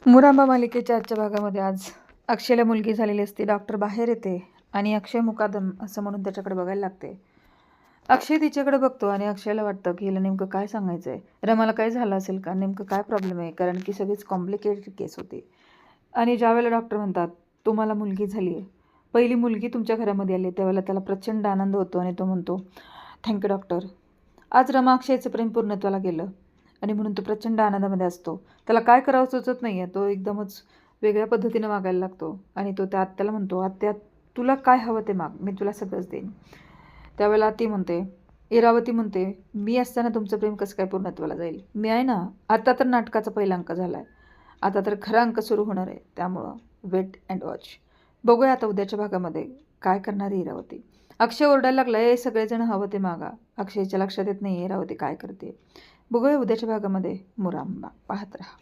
मुरांबा मालिकेच्या आजच्या भागामध्ये आज अक्षयला मुलगी झालेली असते. डॉक्टर बाहेर येते आणि अक्षय मुकादम असं म्हणून त्याच्याकडे बघायला लागते. अक्षय तिच्याकडे बघतो आणि अक्षयला वाटतं की हिला नेमकं काय सांगायचं आहे. रमाला काय झालं असेल का, नेमकं काय प्रॉब्लेम आहे, कारण की सगळीच कॉम्प्लिकेटेड केस होती. आणि ज्यावेळेला डॉक्टर म्हणतात तुम्हाला मुलगी झाली आहे, पहिली मुलगी तुमच्या घरामध्ये आली, त्यावेळेला त्याला प्रचंड आनंद होतो आणि तो म्हणतो थँक्यू डॉक्टर. आज रमा अक्षयचं प्रेम पूर्णत्वाला गेलं आणि म्हणून तो प्रचंड आनंदामध्ये असतो. त्याला काय करावं सुचत नाही आहे. तो एकदमच वेगळ्या पद्धतीनं वागायला लागतो आणि तो त्या आत्याला म्हणतो, आत्या तुला काय हवं ते माग, मी तुला सगळंच देईन. त्यावेळेला ती म्हणते, इरावती म्हणते, मी असताना तुमचं प्रेम कसं काय पूर्णत्वाला जाईल, मी आहे ना. आता तर नाटकाचा पहिला अंक झाला आहे, आता तर खरा अंक सुरू होणार आहे, त्यामुळं वेट अँड वॉच. बघूया आता उद्याच्या भागामध्ये काय करणार आहे इरावती. अक्षय ओरडायला लागला, हे सगळेजण हवं ते मागा. अक्षयच्या लक्षात येत नाही इरावती काय करते. बघूया उद्याच्या भागामध्ये मुरांबा. पाहत राहा.